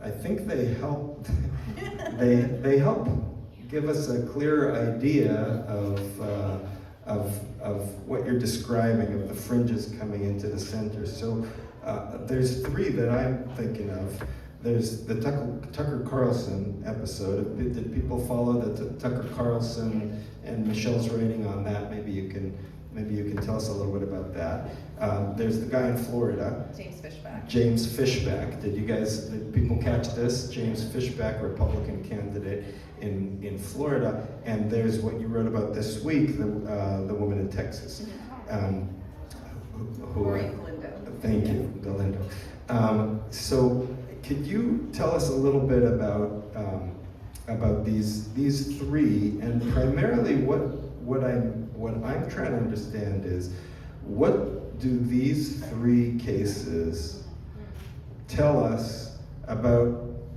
I think they help. they help give us a clearer idea of what you're describing, of the fringes coming into the center. So there's three that I'm thinking of. There's the Tucker Carlson episode. Did people follow the Tucker Carlson and Michelle's writing on that? Maybe you can tell us a little bit about that. There's the guy in Florida, James Fishback. Did people catch this? James Fishback, Republican candidate in Florida. And there's what you wrote about this week, the woman in Texas. Thank you, Galindo. So could you tell us a little bit about these three, and primarily what I'm trying to understand is, what do these three cases tell us about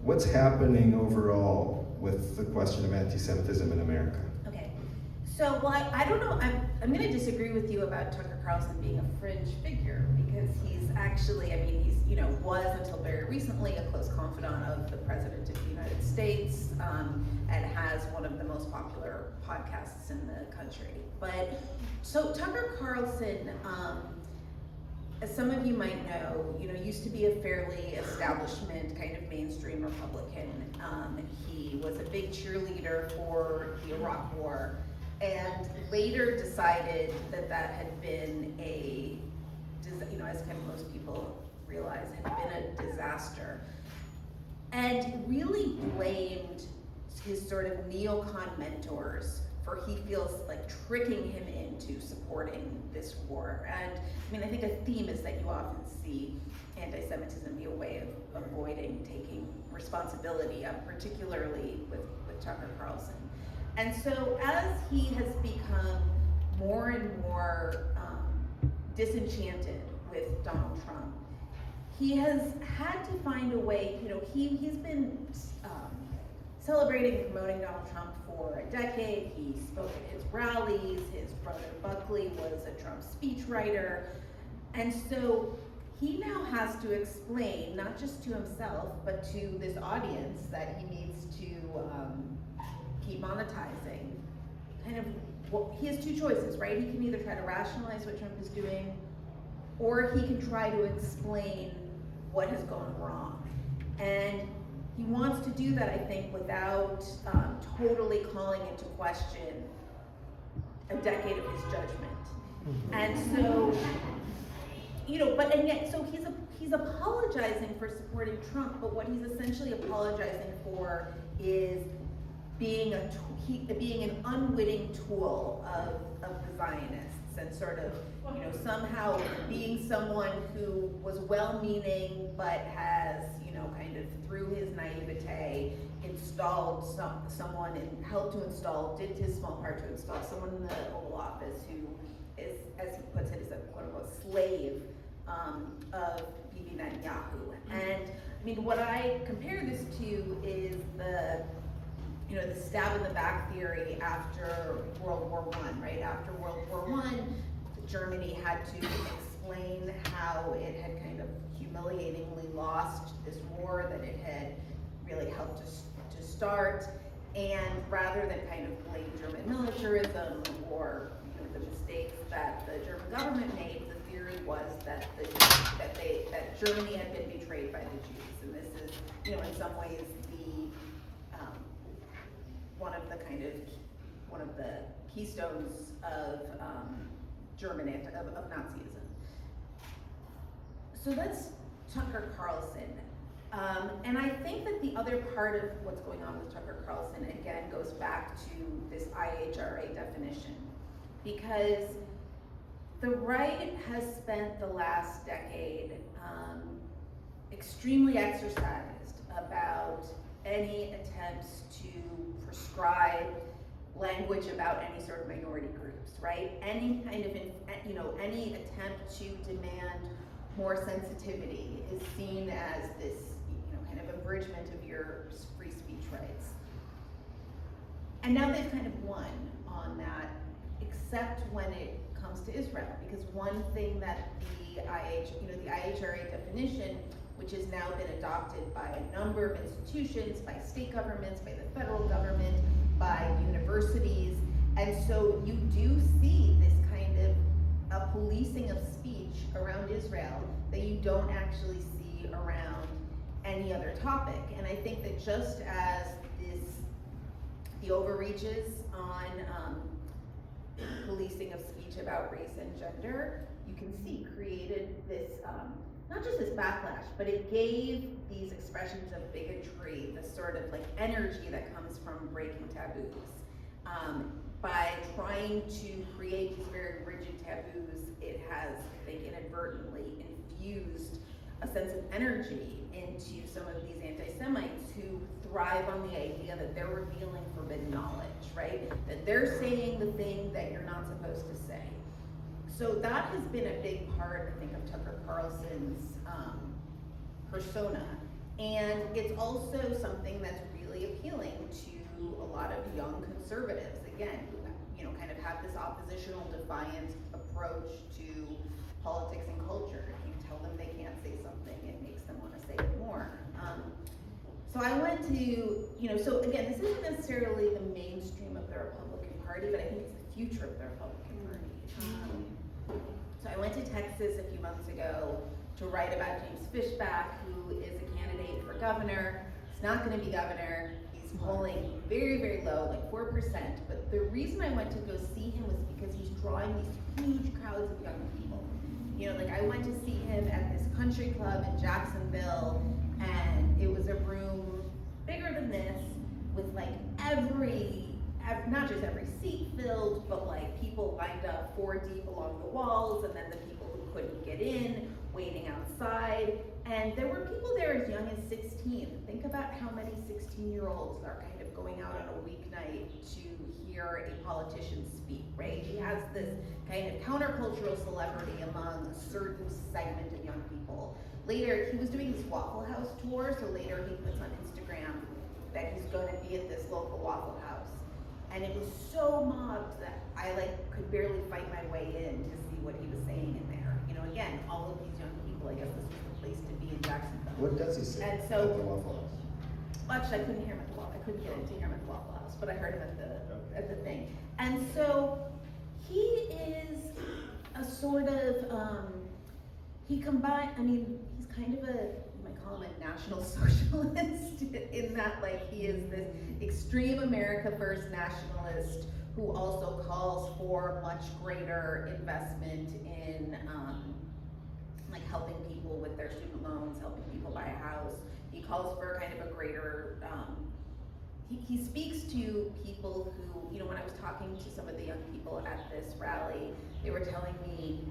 what's happening overall with the question of anti-Semitism in America? Okay, so I don't know. I'm going to disagree with you about Tucker Carlson being a fringe figure, because he's actually, was until very recently a close confidant of the President of the United States, and has one of the most popular podcasts in the country. But so Tucker Carlson, as some of you might know, used to be a fairly establishment kind of mainstream Republican. He was a big cheerleader for the Iraq War, and later decided that had been as kind of most people realize, had been a disaster, and really blamed his sort of neocon mentors for, he feels like, tricking him into supporting this war. And I think a theme is that you often see anti-Semitism be a way of avoiding taking responsibility, particularly with Tucker Carlson. And so as he has become more and more disenchanted with Donald Trump, he has had to find a way, he's been celebrating and promoting Donald Trump for a decade. He spoke at his rallies. His brother Buckley was a Trump speechwriter. And so he now has to explain, not just to himself, but to this audience that he needs to keep monetizing, kind of, he has two choices, right? He can either try to rationalize what Trump is doing, or he can try to explain what has gone wrong. And he wants to do that, I think, without totally calling into question a decade of his judgment. And so, so he's apologizing for supporting Trump, but what he's essentially apologizing for is being an unwitting tool of the Zionists, and sort of, somehow being someone who was well-meaning but has, kind of through his naivete, installed someone and helped to install, did his small part to install someone in the Oval Office who is, as he puts it, is a quote-unquote slave of Bibi Netanyahu. And what I compare this to is the stab in the back theory after World War I, right? After World War I, Germany had to explain how it had kind of humiliatingly lost this war that it had really helped to start, and rather than kind of blame German militarism or the mistakes that the German government made, the theory was that Germany had been betrayed by the Jews, and this is in some ways one of the keystones of of Nazism. So that's Tucker Carlson. And I think that the other part of what's going on with Tucker Carlson, again, goes back to this IHRA definition. Because the right has spent the last decade extremely exercised about any attempts to prescribe language about any sort of minority groups, right? Any kind of, any attempt to demand more sensitivity is seen as this, kind of abridgment of your free speech rights. And now they've kind of won on that, except when it comes to Israel, because one thing that the IHRA definition which has now been adopted by a number of institutions, by state governments, by the federal government, by universities. And so you do see this kind of a policing of speech around Israel that you don't actually see around any other topic. And I think that just as the overreaches on policing of speech about race and gender, you can see created this, not just this backlash, but it gave these expressions of bigotry, the sort of like energy that comes from breaking taboos. By trying to create these very rigid taboos, it has, I think, inadvertently infused a sense of energy into some of these anti-Semites who thrive on the idea that they're revealing forbidden knowledge, right? That they're saying the thing that you're not supposed to say. So that has been a big part, I think, of Tucker Carlson's persona. And it's also something that's really appealing to a lot of young conservatives, again, who, kind of have this oppositional, defiant approach to politics and culture. If you tell them they can't say something, it makes them want to say it more. So I went to, so again, this isn't necessarily the mainstream of the Republican Party, but I think it's the future of the Republican Party. So I went to Texas a few months ago to write about James Fishback, who is a candidate for governor. He's not going to be governor. He's polling very, very low, like 4%. But the reason I went to go see him was because he's drawing these huge crowds of young people. I went to see him at this country club in Jacksonville, and it was a room bigger than this with like not just every seat filled, but like people lined up 4 deep along the walls, and then the people who couldn't get in, waiting outside. And there were people there as young as 16. Think about how many 16-year-olds are kind of going out on a weeknight to hear a politician speak, right? He has this kind of countercultural celebrity among a certain segment of young people. Later, he was doing this Waffle House tour, so later he puts on Instagram that he's going to be at this local Waffle House. And it was so mobbed that I could barely fight my way in to see what he was saying in there. Again, all of these young people, I guess this was the place to be in Jacksonville. What does he say and at so, the Waffle House? Well, actually, I couldn't hear him at the Waffle. I couldn't get into hear him at the Waffle House, but I heard him at the thing. And so he is a sort of he combined. He's kind of you might call him a national socialist in that he is this extreme America First nationalist who also calls for much greater investment in helping people with their student loans, helping people buy a house. He calls for kind of a greater, he speaks to people who, when I was talking to some of the young people at this rally, they were telling me,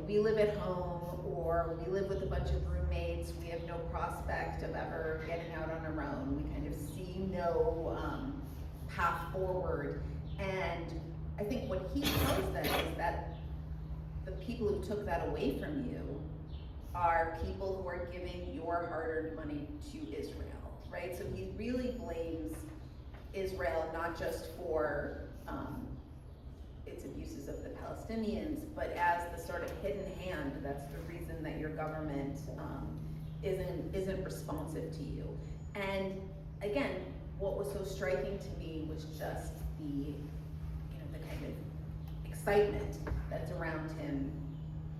we live at home, or we live with a bunch of roommates, we have no prospect of ever getting out on our own, we kind of see no path forward. And I think what he tells them is that the people who took that away from you are people who are giving your hard-earned money to Israel, right? So he really blames Israel not just for its abuses of the Palestinians, but as the sort of hidden hand that's the reason that your government isn't responsive to you. And again, what was so striking to me was just the kind of excitement that's around him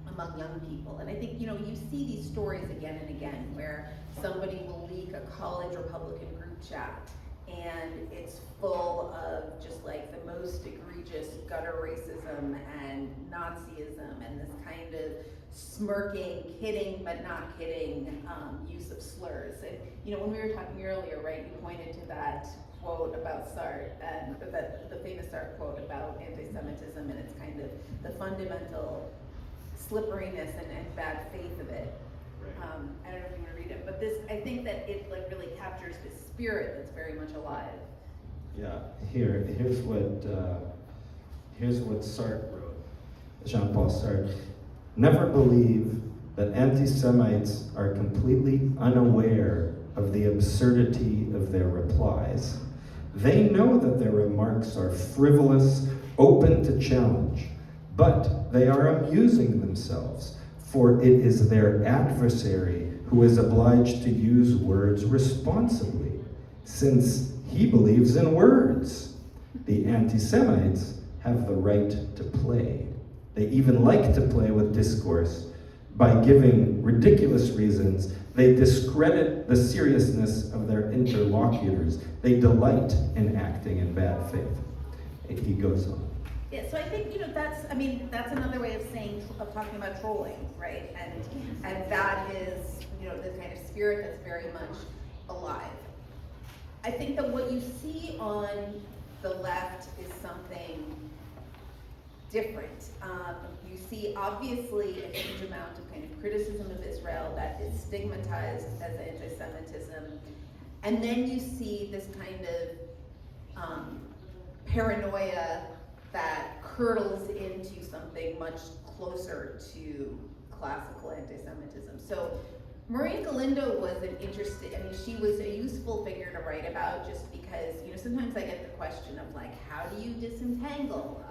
among young people. And I think, you see these stories again and again where somebody will leak a college Republican group chat and it's full of just the most egregious gutter racism and Nazism and this kind of smirking, kidding but not kidding use of slurs. And when we were talking earlier, right, you pointed to that quote about Sartre, and the famous Sartre quote about anti-Semitism and its kind of the fundamental slipperiness and bad faith of it. Right. I don't know if you want to read it, but I think that it really captures this spirit that's very much alive. Yeah, here's what Sartre wrote, Jean-Paul Sartre. Never believe that anti-Semites are completely unaware of the absurdity of their replies. They know that their remarks are frivolous, open to challenge, but they are amusing themselves, for it is their adversary who is obliged to use words responsibly, since he believes in words. The anti-Semites have the right to play. They even like to play with discourse. By giving ridiculous reasons, they discredit the seriousness of their interlocutors. They delight in acting in bad faith. He goes on. Yeah, so I think, that's another way of talking about trolling, right? And that is, the kind of spirit that's very much alive. I think that what you see on the left is something different. You see, obviously, a huge amount of kind of criticism of Israel that is stigmatized as anti-Semitism. And then you see this kind of paranoia that curdles into something much closer to classical anti-Semitism. So Maureen Galindo was she was a useful figure to write about, just because, sometimes I get the question of like, how do you disentangle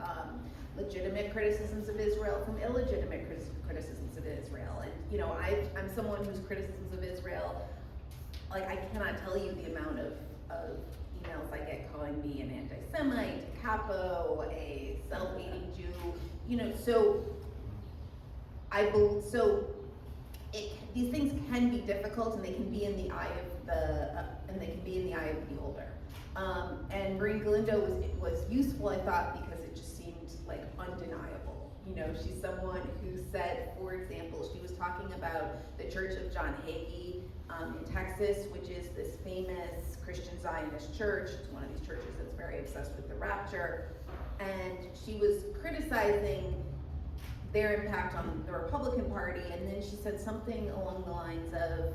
legitimate criticisms of Israel from illegitimate criticisms of Israel? And, I'm someone whose criticisms of Israel, like, I cannot tell you the amount of emails I get calling me an anti-Semite, a capo, a self-hating Jew, these things can be difficult, and they can be in the eye of the beholder. And Maureen Galindo was useful, I thought, because it just seemed like undeniable. She's someone who said, for example, she was talking about the Church of John Hagee in Texas, which is this famous Christian Zionist church. It's one of these churches that's very obsessed with the rapture. And she was criticizing their impact on the Republican Party, and then she said something along the lines of,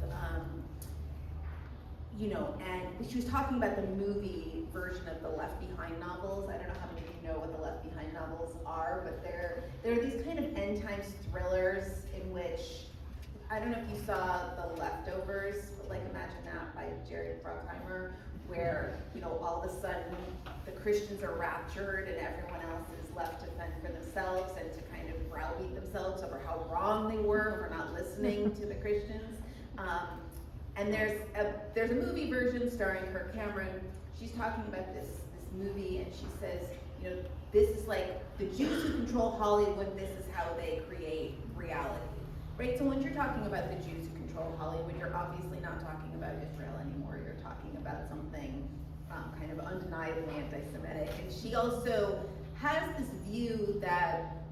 and she was talking about the movie version of the Left Behind novels. I don't know how many of you know what the Left Behind novels are, but they're these kind of end times thrillers in which, I don't know if you saw The Leftovers, but like imagine that by Jared Bruckheimer, where, all of a sudden the Christians are raptured and everyone else is left to fend for themselves and to kind of browbeat themselves over how wrong they were for not listening to the Christians. And there's a movie version starring Kirk Cameron. She's talking about this movie, and she says, this is like the Jews who control Hollywood, this is how they create reality. Right, so when you're talking about the Jews who control Hollywood, you're obviously not talking about Israel anymore. You're talking about something kind of undeniably anti-Semitic. And she also has this view that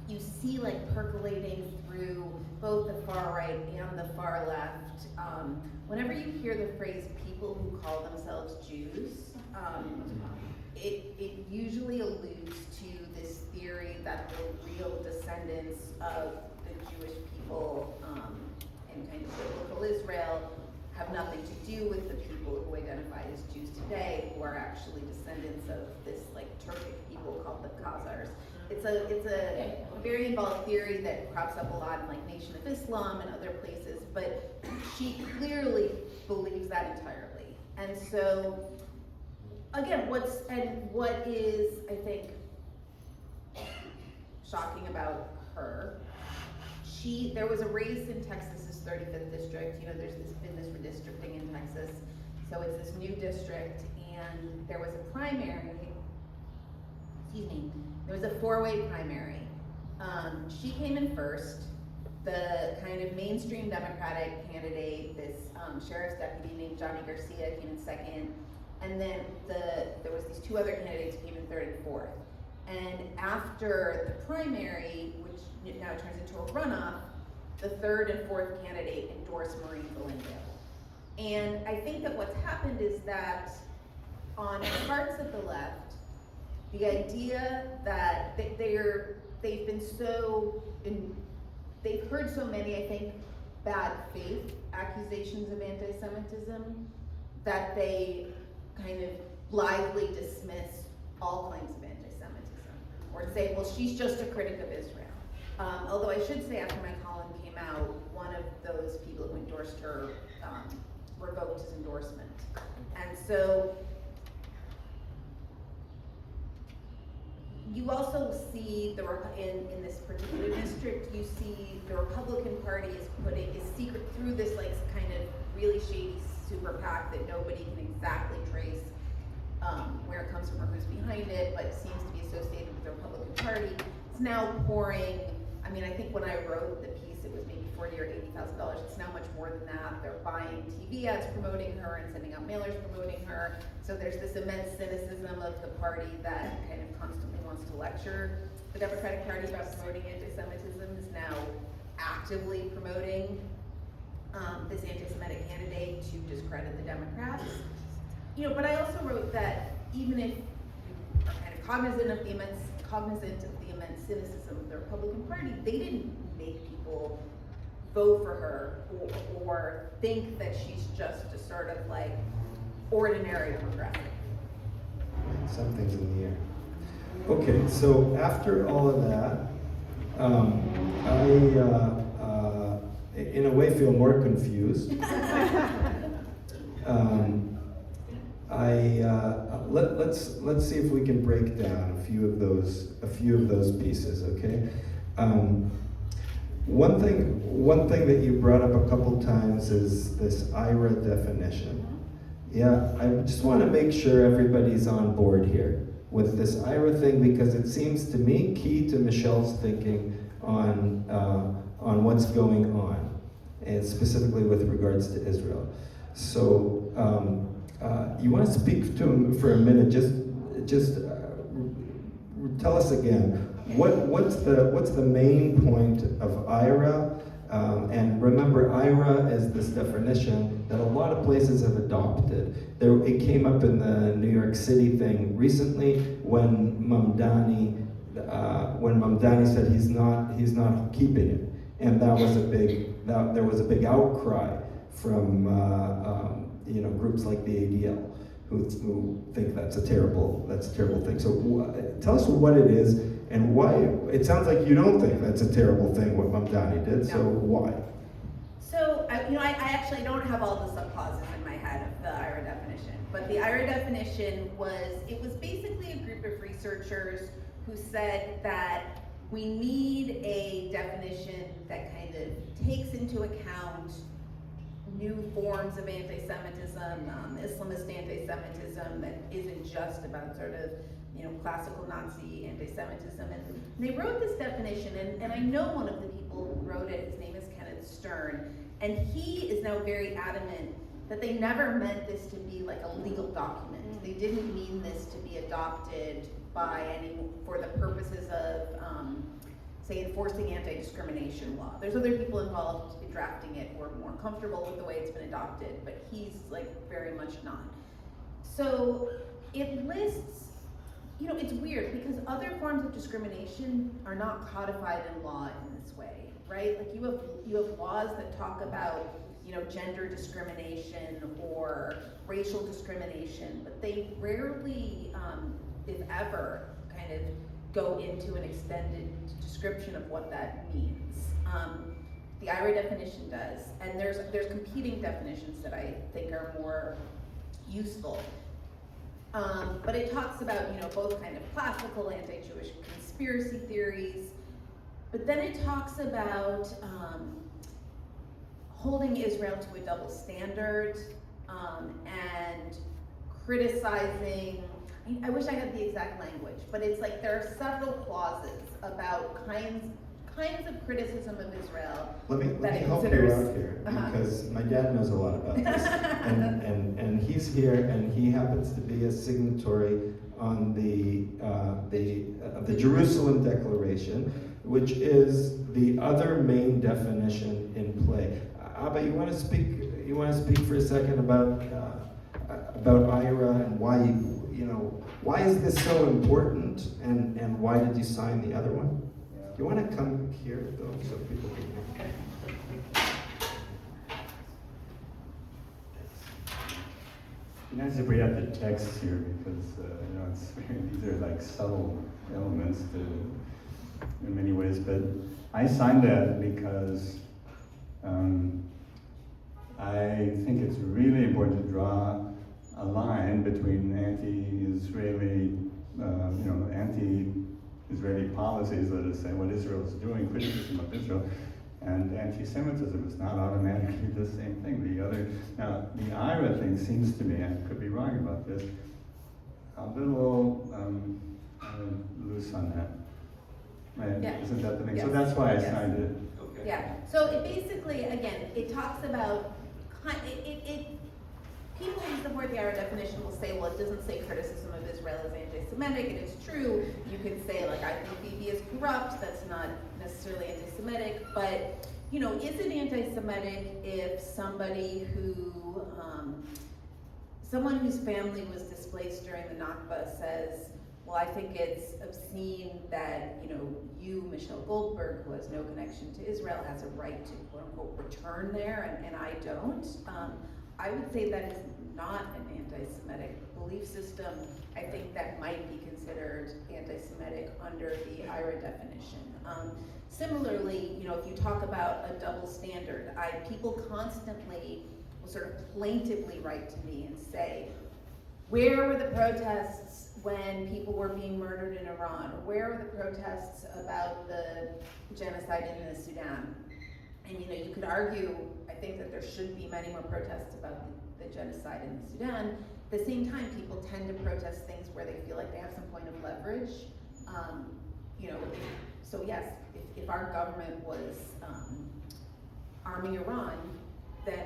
you see like percolating through both the far right and the far left. Whenever you hear the phrase "people who call themselves Jews," it usually alludes to this theory that the real descendants of the Jewish people in kind of biblical Israel have nothing to do with the people who identify as Jews today, who are actually descendants of this like Turkic people called the Khazars. It's a very involved theory that crops up a lot in like Nation of Islam and other places, but she clearly believes that entirely. And so, again, what is, I think, shocking about her, there was a race in Texas's 35th district. There's been this redistricting in Texas, so it's this new district, and there was a primary. There was a four-way primary. She came in first. The kind of mainstream Democratic candidate, this sheriff's deputy named Johnny Garcia, came in second. And then there was these two other candidates who came in third and fourth. And after the primary, which now turns into a runoff, the third and fourth candidate endorsed Maureen Galindo. And I think that what's happened is that on parts of the left, the idea that they've heard so many, I think, bad faith accusations of anti-Semitism that they kind of blithely dismiss all claims of anti-Semitism, or say, well, she's just a critic of Israel. Although I should say, after my column came out, one of those people who endorsed her revoked his endorsement. And so you also see in this particular district, you see the Republican Party is secret through this like kind of really shady super PAC that nobody can exactly trace where it comes from or who's behind it, but it seems to be associated with the Republican Party. It's now pouring. I mean, I think when I wrote the piece, it was maybe $40,000 or $80,000. It's now much more than that. They're buying TV ads promoting her and sending out mailers promoting her. So there's this immense cynicism of the party that kind of constantly wants to lecture the Democratic Party about promoting anti-Semitism is now actively promoting this anti-Semitic candidate to discredit the Democrats. You know, but I also wrote that even if you are kind of cognizant of the immense cynicism of the Republican Party, they didn't make people vote for her or think that she's just a sort of like ordinary progressive. Something's in the air. Okay, so after all of that, I, in a way, feel more confused. Let's see if we can break down a few of those pieces. Okay. One thing that you brought up a couple times is this IRA definition. Yeah, I just want to make sure everybody's on board here with this IRA thing, because it seems to me key to Michelle's thinking on what's going on, and specifically with regards to Israel. So you want to speak to him for a minute? Just tell us again what's the main point of IRA. And remember, IRA is this definition that a lot of places have adopted. It came up in the New York City thing recently when Mamdani said he's not keeping it, and that was there was a big outcry from groups like the ADL who think that's a terrible thing. So tell us what it is and why. It sounds like you don't think that's a terrible thing what Mamdani did. So why? So I actually don't have all the subclauses in my head of the IRA definition, but the IRA definition was basically a group of researchers who said that we need a definition that kind of takes into account new forms of anti-Semitism, Islamist anti-Semitism that isn't just about sort of classical Nazi anti-Semitism. And they wrote this definition, and I know one of the people who wrote it. His name is Kenneth Stern, and he is now very adamant that they never meant this to be like a legal document. They didn't mean this to be adopted for the purposes of say enforcing anti-discrimination law. There's other people involved in drafting it who are more comfortable with the way it's been adopted, but he's like very much not. So it lists, it's weird because other forms of discrimination are not codified in law in this way, right? Like you have laws that talk about gender discrimination or racial discrimination, but they rarely, if ever, kind of go into an extended description of what that means. The IRA definition does, and there's competing definitions that I think are more useful. But it talks about both kind of classical anti-Jewish conspiracy theories, but then it talks about holding Israel to a double standard and criticizing. I wish I had the exact language, but it's like there are several clauses about kinds of criticism of Israel. Let me help you out here, because my dad knows a lot about this, and he's here, and he happens to be a signatory on the Jerusalem Declaration, which is the other main definition in play. Abba, you want to speak for a second about IRA and why is this so important, and why did you sign the other one? Do you want to come here, though, so people can hear? It'd be nice if we had the text here, because these are like subtle elements in many ways. But I signed that because I think it's really important to draw a line between anti-Israeli, Israeli policies, let us say, what Israel is doing, criticism of Israel, and anti-Semitism is not automatically the same thing. Now, the IRA thing seems to me, I could be wrong about this, a little loose on that. Right? Yeah. Isn't that the thing? Yes. So that's why I Yes. signed it. Okay. Yeah, so it basically, again, it talks about, people who support the IRA definition will say, well, it doesn't say criticism of Israel is anti-Semitic, and it's true. You could say, like, I think Bibi is corrupt, that's not necessarily anti-Semitic, but, you know, is it anti-Semitic if somebody someone whose family was displaced during the Nakba says, well, I think it's obscene that, you know, you, Michelle Goldberg, who has no connection to Israel, has a right to, quote unquote, return there, and I don't. I would say that is not an anti-Semitic belief system. I think that might be considered anti-Semitic under the IRA definition. Similarly, you know, if you talk about a double standard, people constantly will sort of plaintively write to me and say, where were the protests when people were being murdered in Iran? Or where were the protests about the genocide in the Sudan? And you know, you could argue, I think that there should be many more protests about the genocide in the Sudan. At the same time, people tend to protest things where they feel like they have some point of leverage. You know, so yes, if our government was arming Iran, then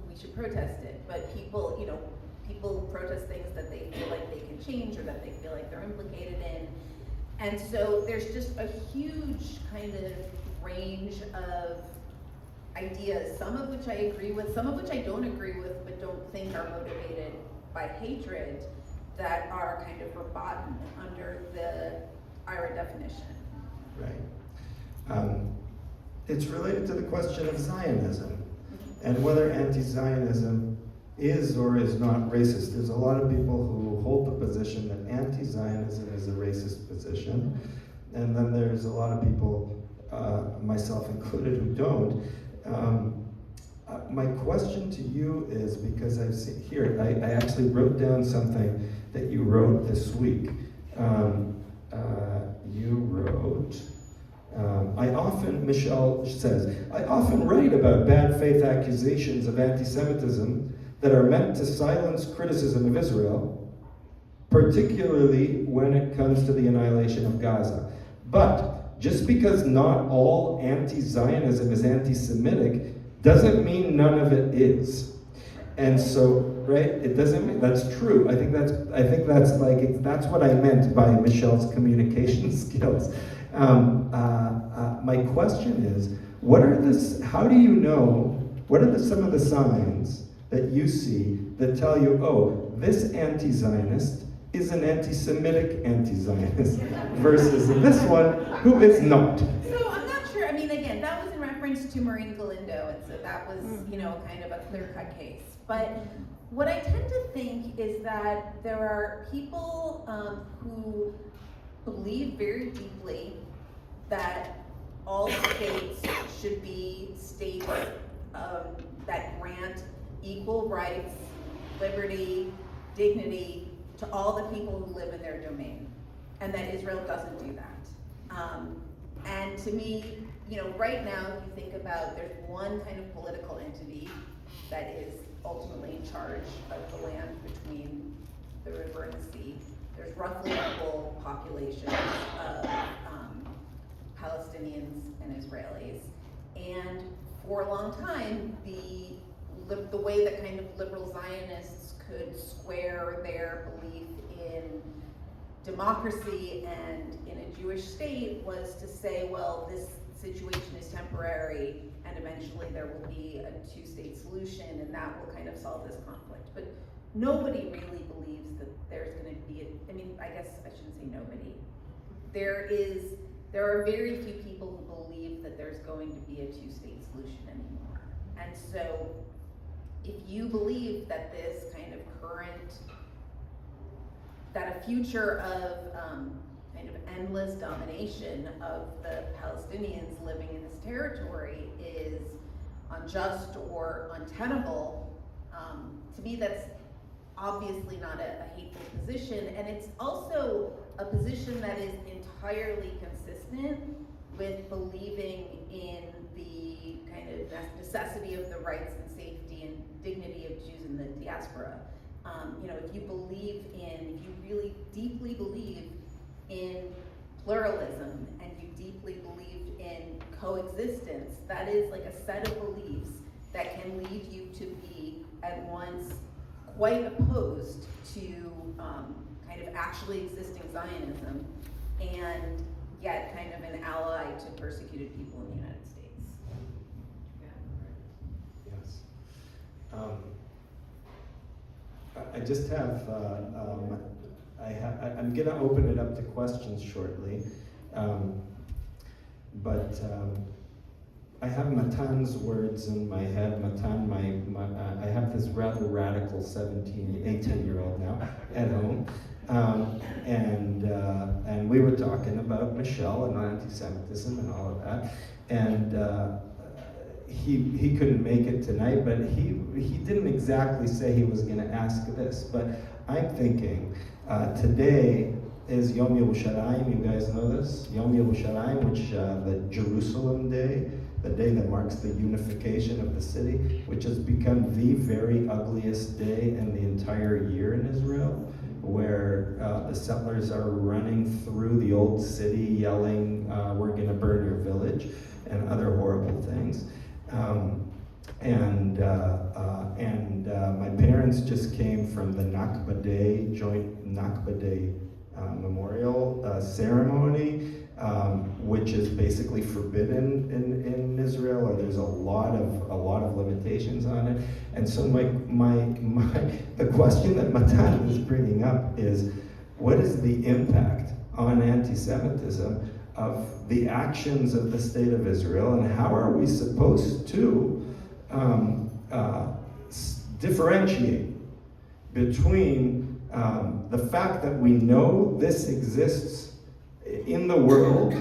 we should protest it. But people, you know, people protest things that they feel like they can change or that they feel like they're implicated in. And so there's just a huge kind of range of ideas, some of which I agree with, some of which I don't agree with, but don't think are motivated by hatred, that are kind of verboten under the IRA definition. Right. It's related to the question of Zionism and whether anti-Zionism is or is not racist. There's a lot of people who hold the position that anti-Zionism is a racist position, and then there's a lot of people, myself included, who don't. My question to you is, because I've seen here, I actually wrote down something that you wrote this week. You wrote, Michelle says, I often write about bad faith accusations of anti-Semitism that are meant to silence criticism of Israel, particularly when it comes to the annihilation of Gaza. But just because not all anti-Zionism is anti-Semitic doesn't mean none of it is. And so, right, it doesn't mean that's true. I think that's what I meant by Michelle's communication skills. My question is, what are some of the signs that you see that tell you, oh, this anti-Zionist is an anti-Semitic anti-Zionist versus this one who is not? So I'm not sure, I mean, again, that was in reference to Maureen Galindo, and so that was, you know, kind of a clear-cut case. But what I tend to think is that there are people who believe very deeply that all states should be states that grant equal rights, liberty, dignity to all the people who live in their domain, and that Israel doesn't do that. And to me, you know, right now, if you think about, there's one kind of political entity that is ultimately in charge of the land between the river and the sea. There's roughly equal populations of Palestinians and Israelis. And for a long time, the way that kind of liberal Zionists could square their belief in democracy and in a Jewish state was to say, well, this situation is temporary and eventually there will be a two-state solution and that will kind of solve this conflict. But nobody really believes that there's going to be I mean, I guess I shouldn't say nobody. There are very few people who believe that there's going to be a two-state solution anymore. And so if you believe that this kind of that a future of kind of endless domination of the Palestinians living in this territory is unjust or untenable, to me that's obviously not a hateful position, and it's also a position that is entirely consistent with believing in the kind of necessity of the rights and safety and dignity of Jews in the diaspora. If you really deeply believe in pluralism and you deeply believed in coexistence, that is like a set of beliefs that can lead you to be at once quite opposed to kind of actually existing Zionism and yet kind of an ally to persecuted people in the United States. Yes. I just have, I'm gonna open it up to questions shortly, but I have Matan's words in my head. Matan, I have this rather radical 18-year-old now at home, and we were talking about Michelle and anti-Semitism and all of that, and he couldn't make it tonight, but he didn't exactly say he was going to ask this, but I'm thinking today is Yom Yerushalayim. You guys know this? Yom Yerushalayim, which the Jerusalem Day, the day that marks the unification of the city, which has become the very ugliest day in the entire year in Israel, where the settlers are running through the old city yelling, we're going to burn your village, and other horrible things. My parents just came from the Nakba Day, joint Nakba Day memorial ceremony, which is basically forbidden in Israel, or there's a lot of limitations on it. And so the question that Matan is bringing up is, what is the impact on anti-Semitism of the actions of the state of Israel, and how are we supposed to differentiate between the fact that we know this exists in the world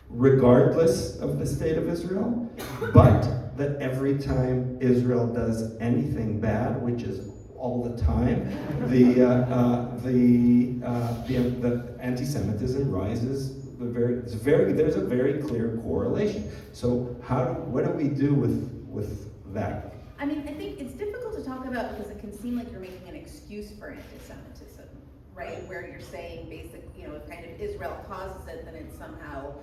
regardless of the state of Israel, but that every time Israel does anything bad, which is all the time, the anti-Semitism rises. There's a very clear correlation. So what do we do with that? I mean, I think it's difficult to talk about because it can seem like you're making an excuse for anti-Semitism, right? Where you're saying basically, if kind of Israel causes it, then it's somehow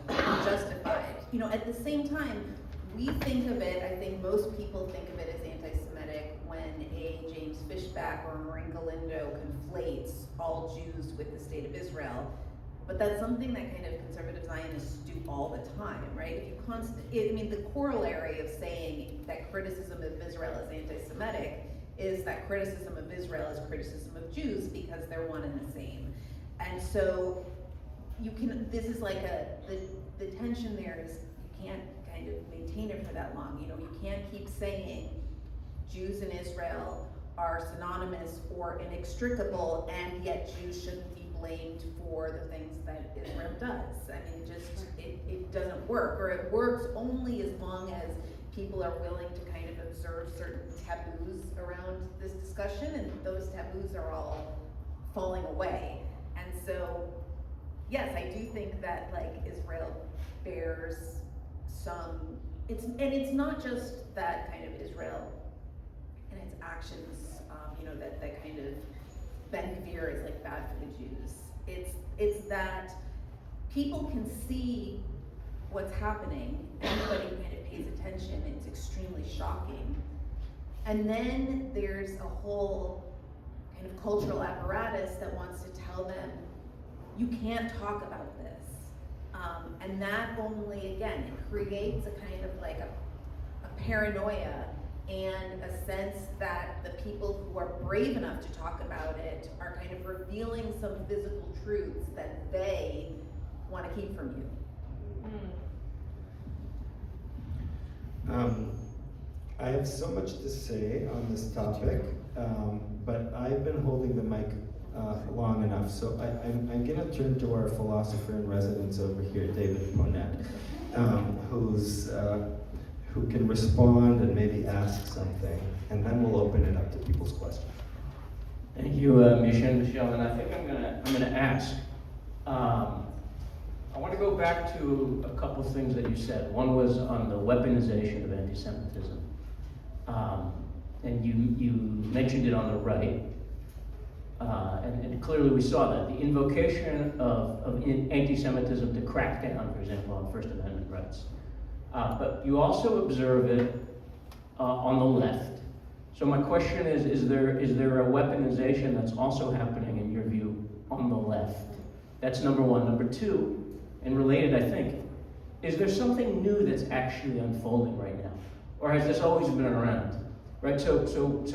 justified. At the same time, we think of it, I think most people think of it as anti-Semitic when a James Fishback or a Maureen Galindo conflates all Jews with the state of Israel. But that's something that kind of conservative Zionists do all the time, right? The corollary of saying that criticism of Israel is anti-Semitic is that criticism of Israel is criticism of Jews because they're one and the same. And so this is like the tension there is you can't kind of maintain it for that long. You can't keep saying Jews in Israel are synonymous or inextricable, and yet Jews shouldn't be blamed for the things that Israel does. I mean, it doesn't work, or it works only as long as people are willing to kind of observe certain taboos around this discussion, and those taboos are all falling away. And so, yes, I do think that Israel bears some. It's not just that kind of Israel and its actions, that kind of Ben Gvir is bad for the Jews. It's that people can see what's happening. Anybody who kind of pays attention, it's extremely shocking. And then there's a whole kind of cultural apparatus that wants to tell them, you can't talk about this. And that only, again, it creates a kind of a paranoia and a sense that the people who are brave enough to talk about it are kind of revealing some physical truths that they want to keep from you. I have so much to say on this topic, but I've been holding the mic long enough, so I'm going to turn to our philosopher in residence over here, David Ponet, who can respond and maybe ask something, and then we'll open it up to people's questions. Thank you, Michelle, and I think I'm gonna ask I want to go back to a couple things that you said. One was on the weaponization of anti-Semitism. And you mentioned it on the right. And clearly we saw that. The invocation of anti-Semitism to crack down, for example, on First Amendment rights. But you also observe it on the left. So my question is there a weaponization that's also happening, in your view, on the left? That's number one. Number two, and related, I think, is there something new that's actually unfolding right now? Or has this always been around? Right, so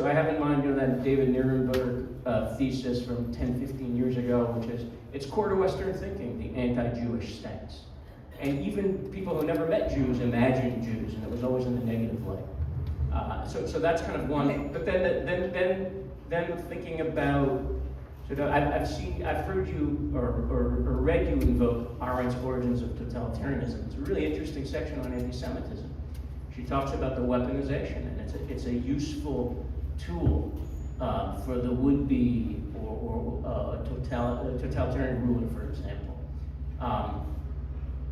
I have in mind, that David Nirenberg thesis from 10, 15 years ago, which is, it's core to Western thinking, the anti-Jewish stance. And even people who never met Jews imagined Jews, and it was always in the negative light. So that's kind of one. But then thinking about, I've heard you or read you invoke Arendt's Origins of Totalitarianism. It's a really interesting section on anti-Semitism. She talks about the weaponization, and it's a useful tool for the would-be or totalitarian ruler, for example.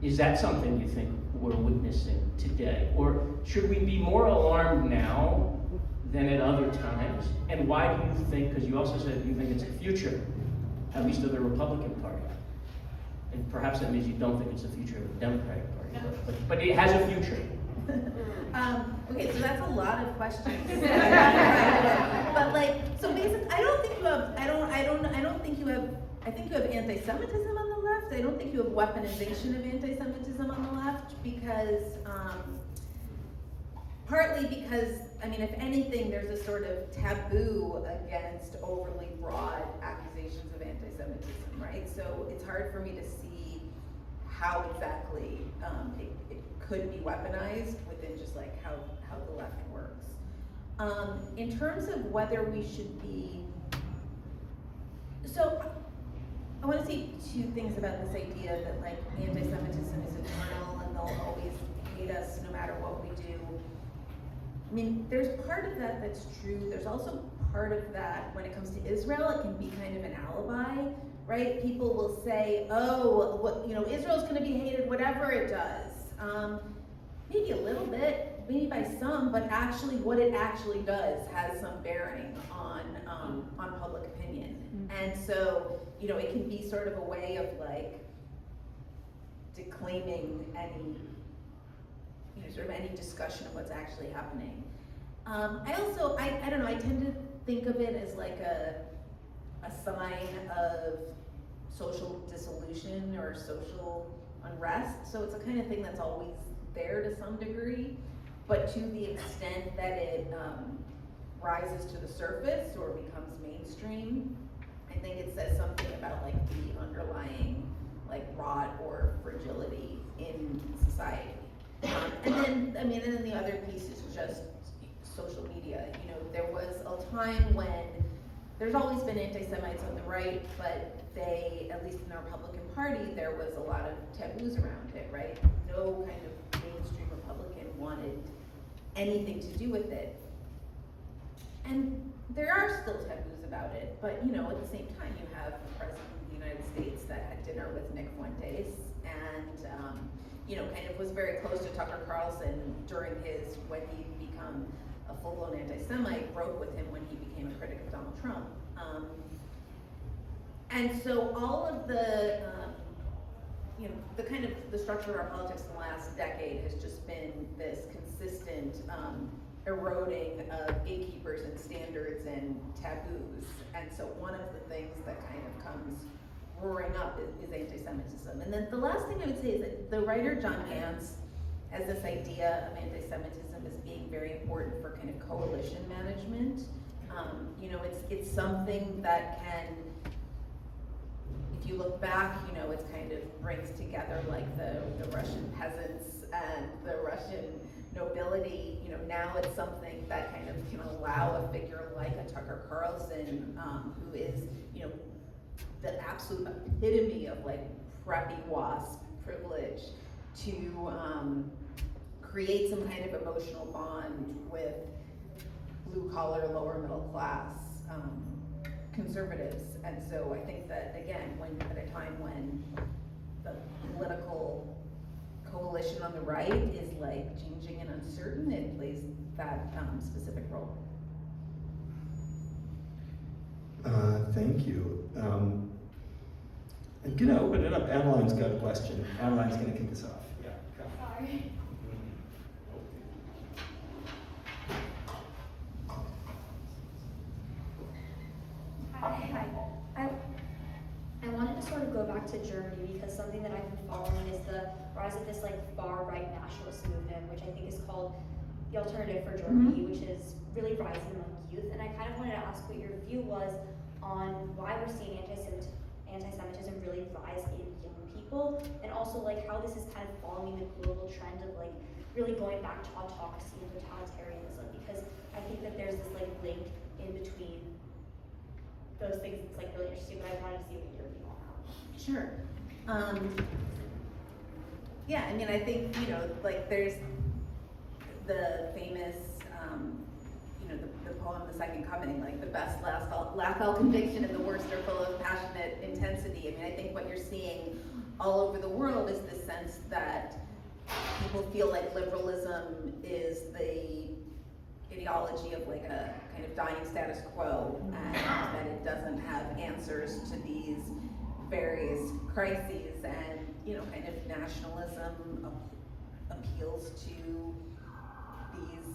Is that something you think we're witnessing today? Or should we be more alarmed now than at other times? And why do you think, because you also said you think it's the future, at least of the Republican Party. And perhaps that means you don't think it's the future of the Democratic Party, but it has a future. Okay, so that's a lot of questions. But so basically, I think you have anti-Semitism on the left. I don't think you have weaponization of anti-Semitism on the left because, partly because, if anything, there's a sort of taboo against overly broad accusations of anti-Semitism, right? So it's hard for me to see how exactly it could be weaponized within just how the left works. In terms of whether we should be, so I want to say two things about this idea that anti-Semitism is eternal and they'll always hate us no matter what we do. There's part of that that's true. There's also part of that when it comes to Israel, it can be kind of an alibi, right? People will say, Israel's going to be hated whatever it does. Maybe a little bit, maybe by some, but actually what it actually does has some bearing on public opinion. Mm-hmm. And so, it can be sort of a way of declaiming any, sort of any discussion of what's actually happening. I don't know, I tend to think of it as a sign of social dissolution or social unrest. So it's a kind of thing that's always there to some degree, but to the extent that it rises to the surface or becomes mainstream, I think it says something about the underlying rot or fragility in society. And then the other piece is just social media. There was a time when there's always been anti-Semites on the right, but they, at least in the Republican Party, there was a lot of taboos around it, right? No kind of mainstream Republican wanted anything to do with it. And there are still taboos about it, but at the same time, you have the President of the United States that had dinner with Nick Fuentes and kind of was very close to Tucker Carlson when he became a full-blown anti-Semite, broke with him when he became a critic of Donald Trump. And so all of the, the kind of the structure of our politics in the last decade has just been this consistent eroding of gatekeepers and standards and taboos. And so one of the things that kind of comes roaring up is anti-Semitism. And then the last thing I would say is that the writer John Gantz has this idea of anti-Semitism as being very important for kind of coalition management. It's something that can, if you look back, it kind of brings together the Russian peasants and the Russian nobility. Now it's something that kind of can allow a figure like a Tucker Carlson, who is, the absolute epitome of preppy WASP privilege, to create some kind of emotional bond with blue collar, lower middle class conservatives. And so I think that, again, when at a time when the political coalition on the right is like changing and uncertain, it plays that specific role. Thank you. I'm gonna open it up. Adeline's got a question. Adeline's gonna kick us off. Yeah. Sorry. Hi. I wanted to sort of go back to Germany because something that I've been following is the rise of this like far-right nationalist movement, which I think is called the Alternative for Germany, which is really rising among youth. And I kind of wanted to ask what your view was on why we're seeing anti-Semitism really rise in young people, and also like how this is kind of following the global trend of like really going back to autocracy and totalitarianism, because I think that there's this like link in between those things. It's like really interesting, but I wanted to see what your view on that. Sure. Yeah, I mean, I think, you know, like there's the famous, you know, the poem, The Second Coming, like the best lack all conviction and the worst are full of passionate intensity. I mean, I think what you're seeing all over the world is the sense that people feel like liberalism is the ideology of like a kind of dying status quo, and that it doesn't have answers to these various crises, and, you know, kind of nationalism appeals to these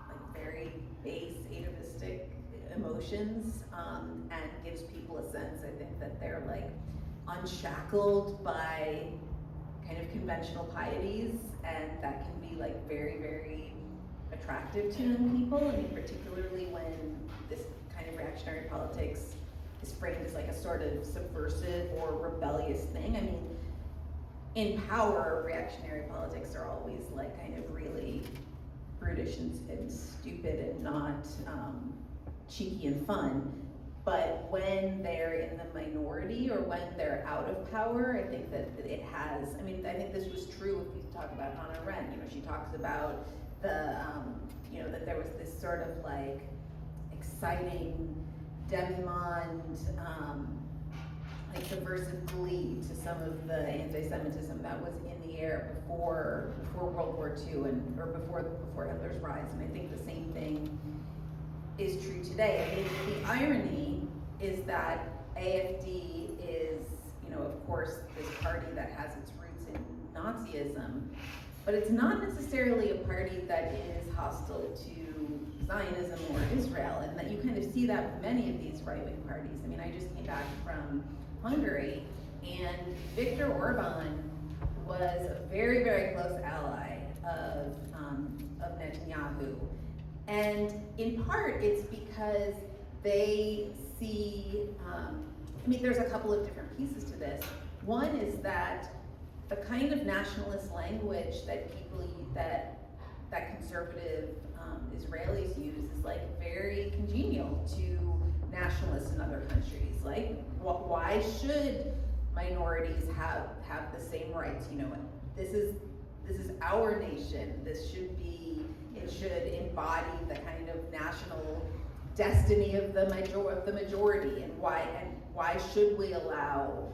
like very base atavistic emotions, and gives people a sense, I think, that they're like unshackled by kind of conventional pieties, and that can be like very, very attractive to young people. I mean, particularly when this kind of reactionary politics is framed as like a sort of subversive or rebellious thing. I mean, in power, reactionary politics are always like kind of really brutish and stupid and not cheeky and fun. But when they're in the minority or when they're out of power, I think that it has, I mean, I think this was true if you talk about Hannah Arendt. You know, she talks about the, you know, that there was this sort of like exciting demi-monde, like subversive glee to some of the anti-Semitism that was in the air before World War II or before Hitler's rise. And I think the same thing is true today. I mean, the irony is that AfD is, you know, of course, this party that has its roots in Nazism, but it's not necessarily a party that is hostile to Zionism or Israel, and that you kind of see that with many of these right-wing parties. I mean, I just came back from Hungary, and Viktor Orban was a very, very close ally of Netanyahu. And in part, it's because they see, I mean, there's a couple of different pieces to this. One is that the kind of nationalist language that that conservative Israelis use is like very congenial to nationalists in other countries. Like, why should minorities have the same rights? You know, this is our nation. This should be, it should embody the kind of national destiny of the majority. And why should we allow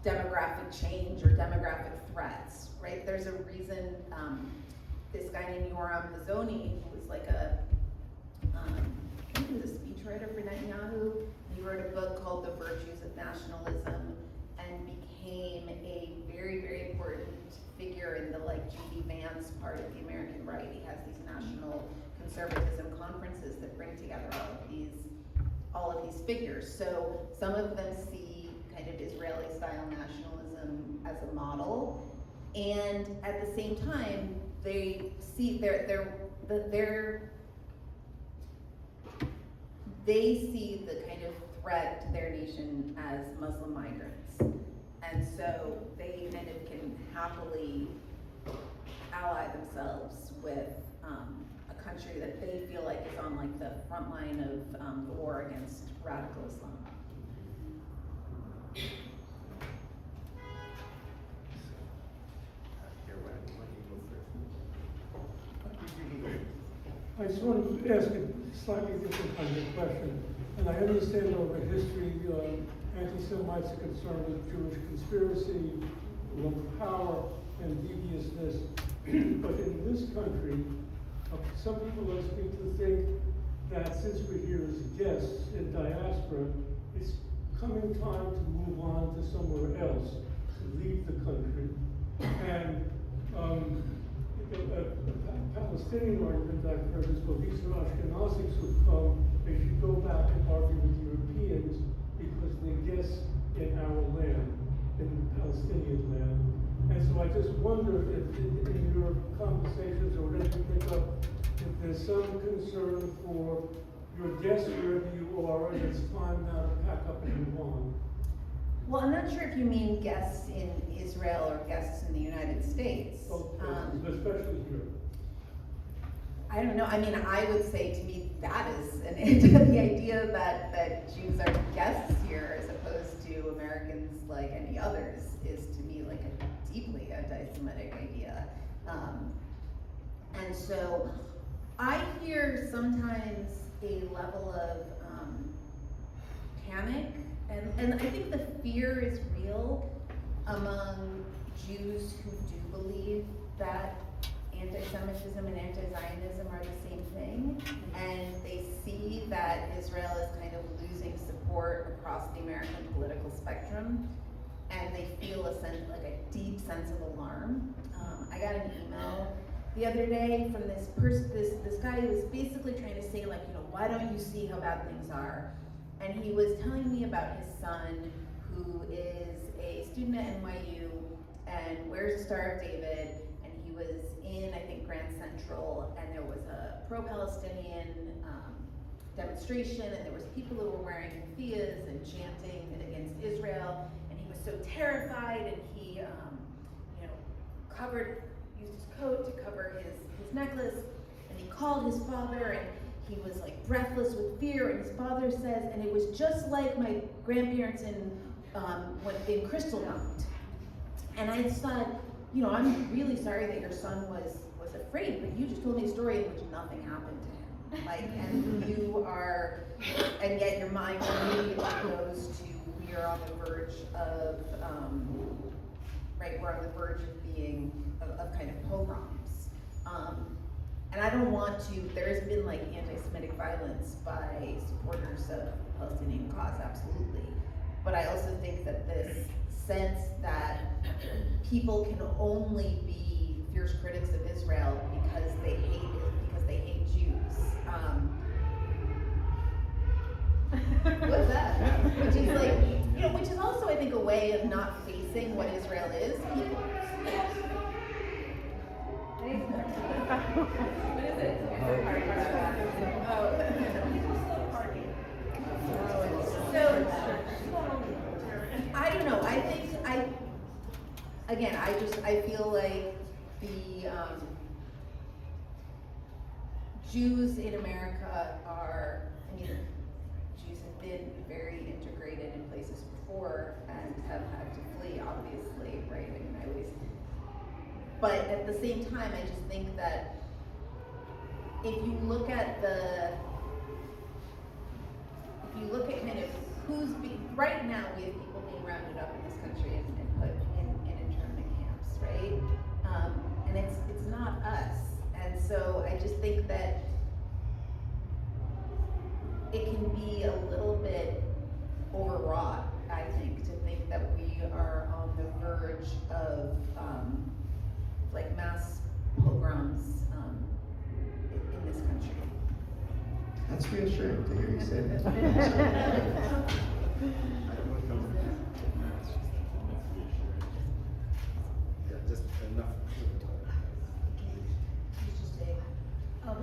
demographic change or demographic threats, right? There's a reason, this guy named Yoram Hazony, who was like I think he was a speechwriter for Netanyahu. He wrote a book called The Virtues of Nationalism and became a very, very important figure in the like G.D. Vance part of the American right. He has these national conservatism conferences that bring together all of these figures. So some of them see kind of Israeli-style nationalism as a model, and at the same time, they see they see the kind of threat to their nation as Muslim migrants, and so they kind of can happily ally themselves with a country that they feel like is on like the front line of the war against radical Islam. I just wanted to ask a slightly different kind of question. And I understand over history, anti-Semites are concerned with Jewish conspiracy, love of power, and deviousness. But in this country, some people like me to think that since we're here as guests in diaspora, it's coming time to move on to somewhere else, to leave the country. And a Palestinian argument I've heard is, well, these are Ashkenazis who come, they should go back and argue with Europeans because they're guests in our land, in Palestinian land. And so I just wonder if in your conversations or whatever you pick up, if there's some concern for your guests wherever you are, and it's time now to pack up and move on. Well, I'm not sure if you mean guests in Israel or guests in the United States. Both places, but especially here. I don't know. I mean, I would say to me that is an the idea that Jews are guests here as opposed to Americans like any others is to me like a deeply anti-Semitic idea. And so I hear sometimes a level of panic, and I think the fear is real among Jews who do believe that anti-Semitism and anti-Zionism are the same thing, and they see that Israel is kind of losing support across the American political spectrum, and they feel a sense, like a deep sense of alarm. I got an email the other day from this person, this guy who was basically trying to say, like, you know, why don't you see how bad things are? And he was telling me about his son, who is a student at NYU and wears the Star of David, and he was in, I think, Grand Central, and there was a pro-Palestinian demonstration, and there was people who were wearing keffiyehs and chanting against Israel, and he was so terrified, and he, you know, used his coat to cover his necklace, and he called his father, and he was like breathless with fear, and his father says, and it was just like my grandparents in Kristallnacht. And I just thought, you know, I'm really sorry that your son was afraid, but you just told me a story in which nothing happened to him. Like, and yet your mind immediately goes to, we are on the verge of, right, we're on the verge of being, of kind of pogroms. And I don't want to, there has been like anti-Semitic violence by supporters of the Palestinian cause, absolutely. But I also think that this sense that people can only be fierce critics of Israel because they hate Jews. What's that? Which is like, you know, which is also, I think, a way of not facing what Israel is. What is it? So, I don't know. I feel like the Jews in America are, I mean, Jews have been very integrated in places before and have had to flee, obviously, right? I mean, but at the same time, I just think that if you look at kind of who's right now, we have people being rounded up in this country and put in internment camps, right? And it's not us. And so I just think that it can be a little bit overwrought, I think, to think that we are on the verge of like mass pogroms in this country. That's reassuring to hear you say that. Just enough.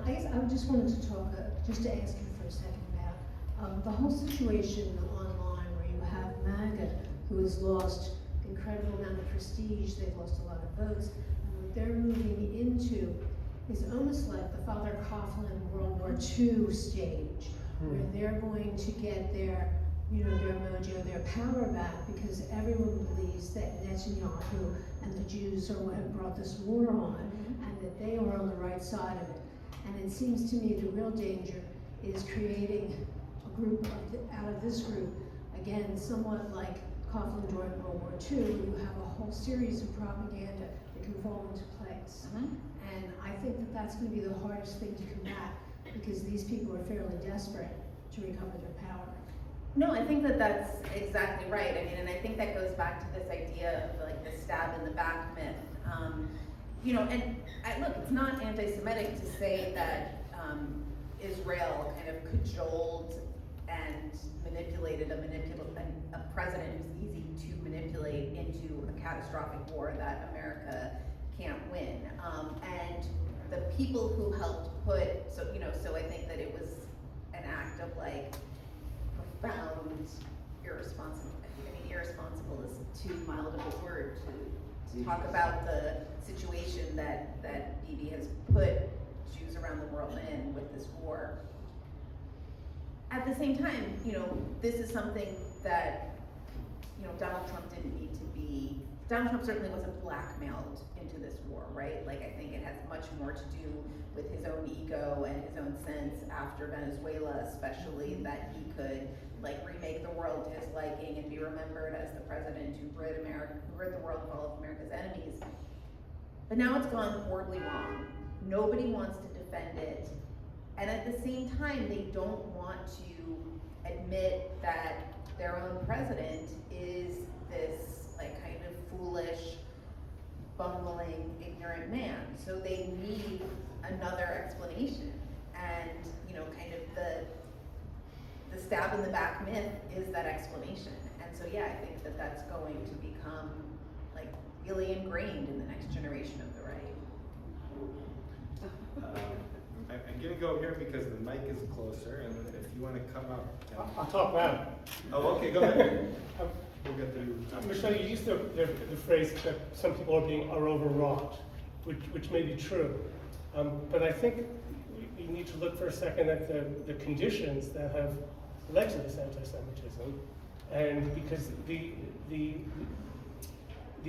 I guess I just wanted to talk, just to ask you for a second about the whole situation online where you have MAGA, who has lost incredible amount of prestige, they've lost a lot of votes, and what they're moving into is almost like the Father Coughlin World War II stage, where they're going to get their, you know, their mojo, their power back, because everyone believes that Netanyahu and the Jews are what have brought this war on, and that they are on the right side of it. And it seems to me the real danger is creating a group out of this group, again, somewhat like Coughlin during World War II, you have a whole series of propaganda that can fall into place. And I think that that's going to be the hardest thing to combat, because these people are fairly desperate to recover their power. No, I think that that's exactly right. I mean, and I think that goes back to this idea of like the stab in the back myth. You know, and look, it's not anti-Semitic to say that Israel kind of cajoled and manipulated a president who's easy to manipulate into a catastrophic war that America can't win. And the people who helped so I think that it was an act of like profound irresponsible. I mean, irresponsible is too mild of a word to talk about the situation that Bibi has put Jews around the world in with this war. At the same time, you know, this is something that, you know, Donald Trump didn't need to be. Donald Trump certainly wasn't blackmailed into this war, right? Like, I think it has much more to do with his own ego and his own sense after Venezuela, especially, that he could like remake the world to his liking and be remembered as the president who rid the world of all of America's enemies. But now it's gone horribly wrong. Nobody wants to defend it. And at the same time, they don't want to admit that their own president is this like kind of foolish, bumbling, ignorant man. So they need another explanation. And, you know, kind of the stab in the back myth is that explanation. And so, yeah, I think that that's going to become like really ingrained in the next generation of the right. I'm gonna go here because the mic is closer, and if you want to come up. I'll talk now. Oh, okay, go ahead. We'll get through. Michelle, you used the phrase that some people are overwrought, which may be true. But I think we need to look for a second at the conditions that have led to this anti-Semitism, and because the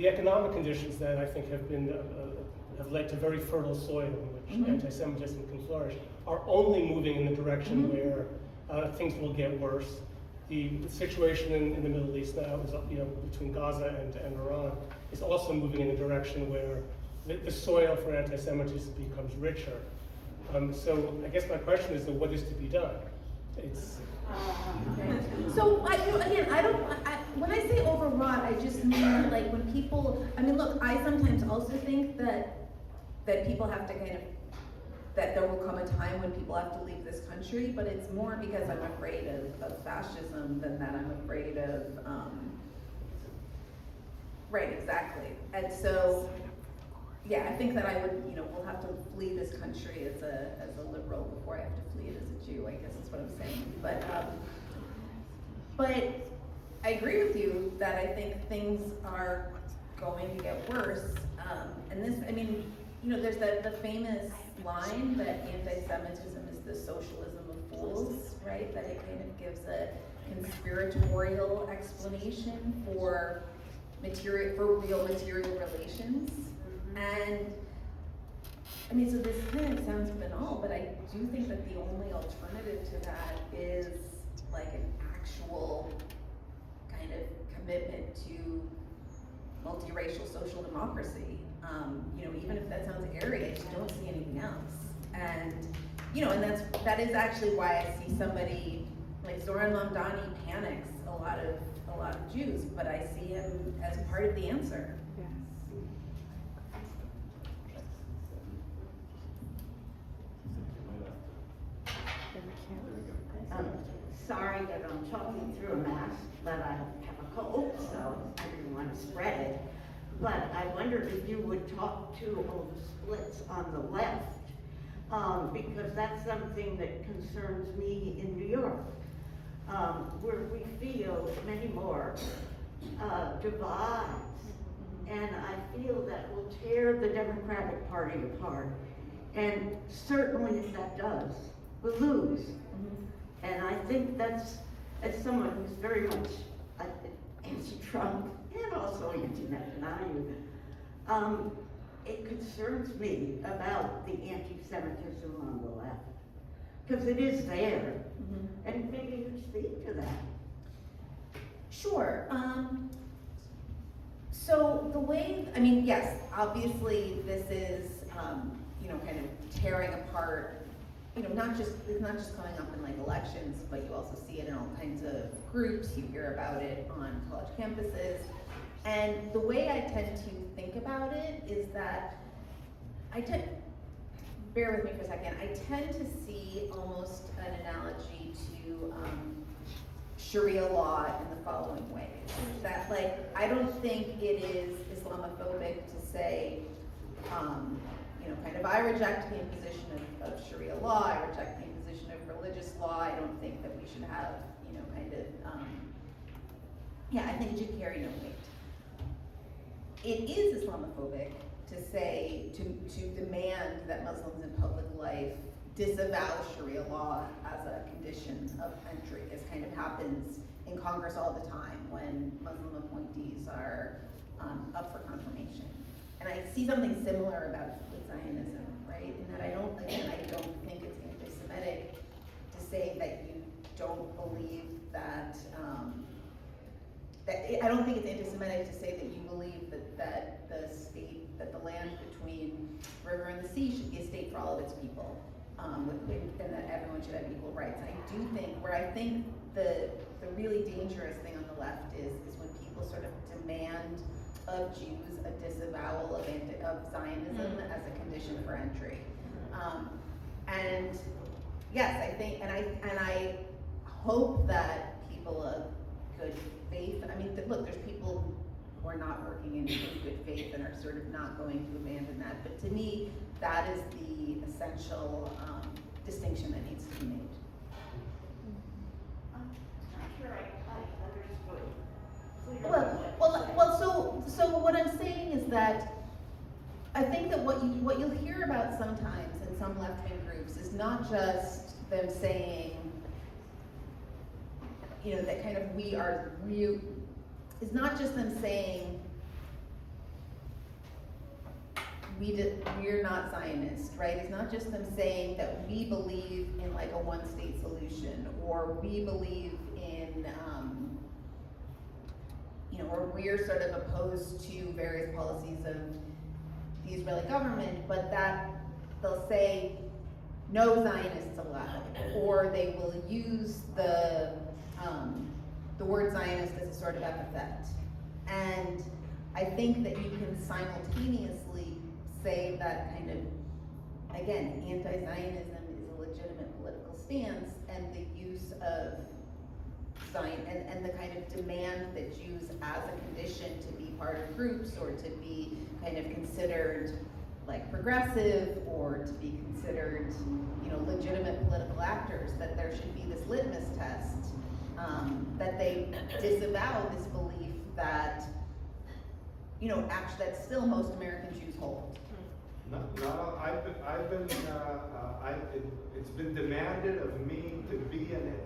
economic conditions that I think have led to very fertile soil in which anti-Semitism can flourish are only moving in the direction where things will get worse. The situation in the Middle East now is, you know, between Gaza and Iran is also moving in a direction where the soil for anti-Semitism becomes richer. So I guess my question is, what is to be done? So when I say overwrought, I just mean like when people, I mean, look, I sometimes also think that people have to that there will come a time when people have to leave this country, but it's more because I'm afraid of fascism than that I'm afraid of, right, exactly. And so, yeah, I think that I would, we'll have to flee this country as a liberal before I have to flee it as a Jew, I guess is what I'm saying. But I agree with you that I think things are going to get worse. And this, I mean, there's the famous line that anti-Semitism is the socialism of fools, right? That it kind of gives a conspiratorial explanation for real material relations. And I mean, so this kind of sounds banal, but I do think that the only alternative to that is like an actual kind of commitment to multiracial social democracy. Even if that sounds airy, I just don't see anything else. And and that is actually why I see somebody like Zoran Mamdani panics a lot of Jews, but I see him as part of the answer. Sorry that I'm talking through a mask, but I have a cold, so I didn't want to spread it. But I wondered if you would talk to all the splits on the left, because that's something that concerns me in New York, where we feel many more divides, and I feel that will tear the Democratic Party apart. And certainly if that does, we'll lose. And I think that's, as someone who's very much anti-Trump and also anti-Netanyahu, it concerns me about the anti-Semitism on the left. Because it is there, Mhm. and maybe you speak to that. Sure. So the way, I mean, yes, obviously this is, kind of tearing apart, it's not just coming up in like elections, but you also see it in all kinds of groups. You hear about it on college campuses. And the way I tend to think about it is that bear with me for a second, I tend to see almost an analogy to Sharia law in the following ways. That I don't think it is Islamophobic to say, I reject the imposition of Sharia law, I reject the imposition of religious law, I don't think that we should have, I think it should carry no weight. It is Islamophobic to say, to demand that Muslims in public life disavow Sharia law as a condition of entry. This kind of happens in Congress all the time when Muslim appointees are up for confirmation. And I see something similar with Zionism, right? In that I don't think it's anti-Semitic to say that you don't believe that, I don't think it's anti-Semitic to say that you believe that the land between the river and the sea should be a state for all of its people, and that everyone should have equal rights. I do think, where I think the really dangerous thing on the left is when people sort of demand of Jews a disavowal of Zionism as a condition for entry. And yes, I think, and I hope that people of good faith, look, there's people who are not working in good faith and are sort of not going to abandon that, but to me, that is the essential distinction that needs to be made. I'm not sure I understood. So what I'm saying is that I think that what you'll hear about sometimes in some left-wing groups is not just them saying, that kind of it's not just them saying we're not Zionist, right? It's not just them saying that we believe in like a one-state solution, or we believe in, or we're sort of opposed to various policies of the Israeli government, but that they'll say no Zionists allowed, or they will use the word Zionist as a sort of epithet. And I think that you can simultaneously say that kind of, again, anti-Zionism is a legitimate political stance, and the use of Zion, and the kind of demand that Jews as a condition to be part of groups, or to be kind of considered like progressive, or to be considered, legitimate political actors, that there should be this litmus test, that they disavow this belief that, actually, that still most American Jews hold. It's been demanded of me to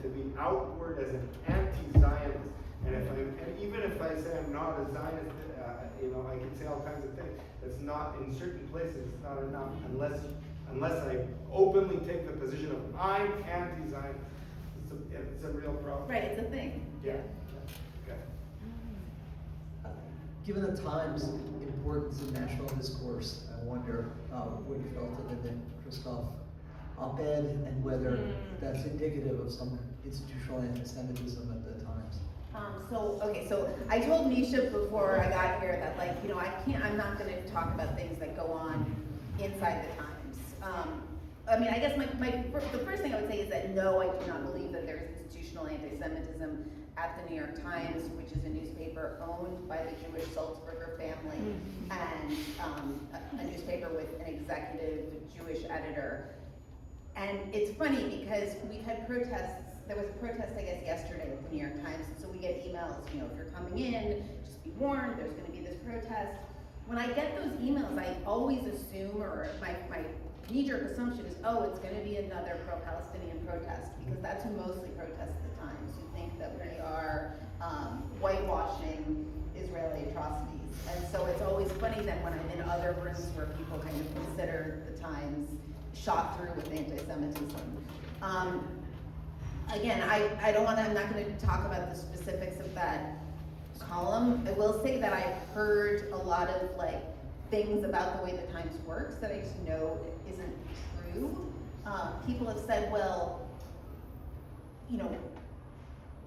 be outward as an anti-Zionist, and even if I say I'm not a Zionist, I can say all kinds of things. It's not, in certain places, it's not enough unless I openly take the position of I'm anti-Zionist. It's a real problem. Right, it's a thing. Yeah. Okay. Given the time's importance in national discourse, I wonder what you felt of the Christoph op-ed, and whether that's indicative of some institutional anti-Semitism at the Times. So I told Misha before I got here that I'm not going to talk about things that go on inside the Times. I guess the first thing I would say is that no, I do not believe that there's institutional anti-Semitism at the New York Times, which is a newspaper owned by the Jewish Sulzberger family, and a newspaper with an executive Jewish editor. And it's funny because we've had protests. There was a protest, I guess, yesterday at the New York Times, so we get emails, if you're coming in, just be warned, there's going to be this protest. When I get those emails, I always assume, or my knee-jerk assumption is, oh, it's going to be another pro-Palestinian protest, because that's who mostly protests at the Times, who think that we are whitewashing Israeli atrocities. And so it's always funny that when I'm in other rooms where people kind of consider the Times shot through with anti-Semitism, Again, I'm not gonna talk about the specifics of that column. I will say that I've heard a lot of like things about the way the Times works that I just know isn't true. People have said, well, you know,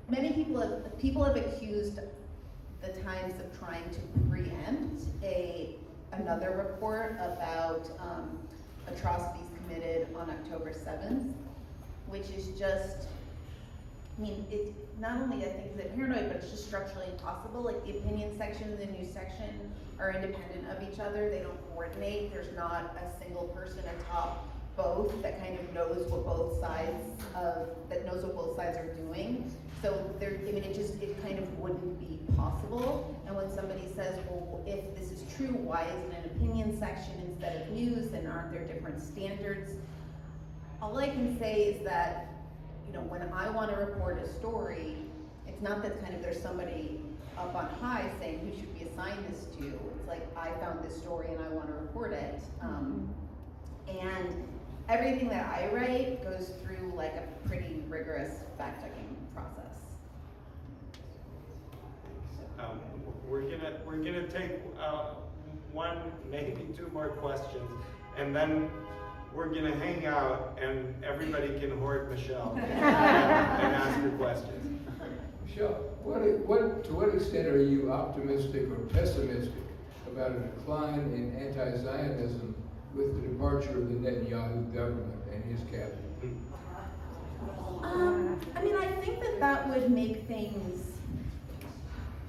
many people have accused the Times of trying to preempt another report about atrocities committed on October 7th, which is just, I mean, it not only I think is it paranoid, but it's just structurally impossible. Like the opinion section and the news section are independent of each other. They don't coordinate. There's not a single person atop both that kind of knows what both sides are doing. So it kind of wouldn't be possible. And when somebody says, well, if this is true, why isn't it an opinion section instead of news, and aren't there different standards? All I can say is that, you know, when I want to report a story, it's not that kind of there's somebody up on high saying who should we assign this to. It's like, I found this story and I want to report it. And everything that I write goes through like a pretty rigorous fact-checking process. We're gonna take one, maybe two more questions, and then we're gonna hang out and everybody can hoard Michelle and ask her questions. Michelle, to what extent are you optimistic or pessimistic about a decline in anti-Zionism with the departure of the Netanyahu government and his cabinet? I mean, I think that would make things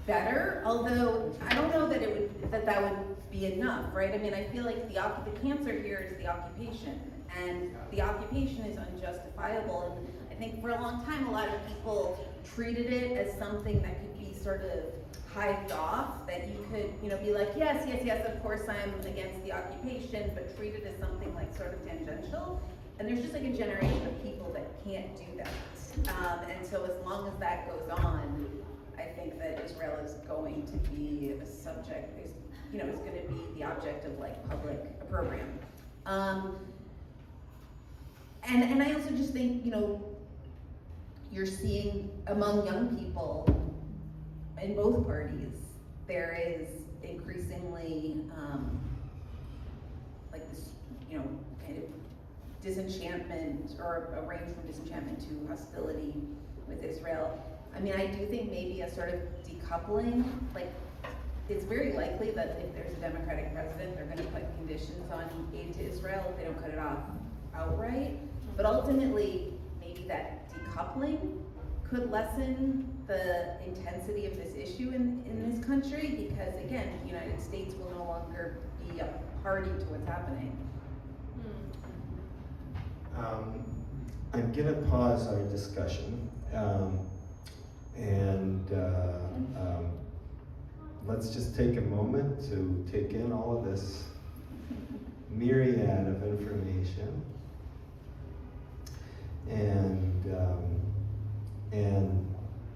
better, although I don't know that that would be enough, right? I mean, I feel like the cancer here is the occupation, and the occupation is unjustifiable. And I think for a long time, a lot of people treated it as something that could be sort of hived off, that you could, you know, be like, yes, of course I'm against the occupation, but treat it as something like sort of tangential. And there's just like a generation of people that can't do that. And so as long as that goes on, I think that Israel is going to be a subject, is going to be the object of like public opprobrium. And I also just think, you know, you're seeing among young people in both parties, there is increasingly like this, you know, kind of disenchantment, or a range from disenchantment to hostility with Israel. I mean, I do think maybe a sort of decoupling, like it's very likely that if there's a Democratic president, they're going to put conditions on aid to Israel if they don't cut it off outright. But ultimately, maybe that decoupling could lessen the intensity of this issue in this country, because again, the United States will no longer be a party to what's happening. I'm going to pause our discussion and let's just take a moment to take in all of this myriad of information, and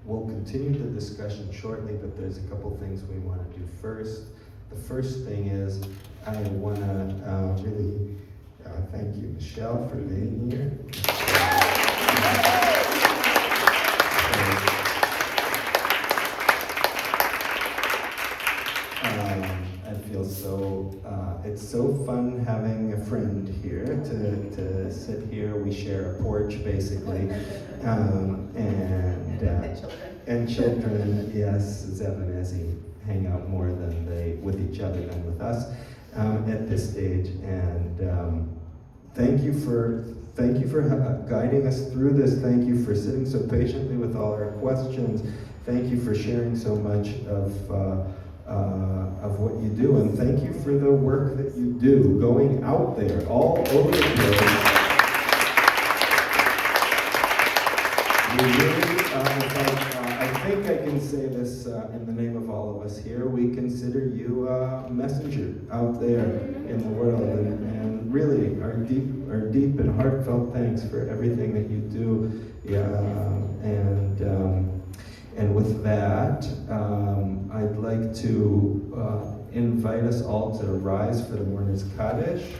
we'll continue the discussion shortly, but there's a couple things we want to do first. The first thing is I want to really thank you, Michelle, for being here. I feel so, it's so fun having a friend here to sit here. We share a porch, basically. And children, yes, Zev and Ezzy hang out more with each other than with us at this stage. And thank you for guiding us through this. Thank you for sitting so patiently with all our questions. Thank you for sharing so much of what you do, and thank you for the work that you do, going out there all over the place. We really, I think I can say this in the name of all of us here, we consider you a messenger out there in the world, and really our deep and heartfelt thanks for everything that you do. And with that, I'd like to invite us all to rise for the Mourner's Kaddish.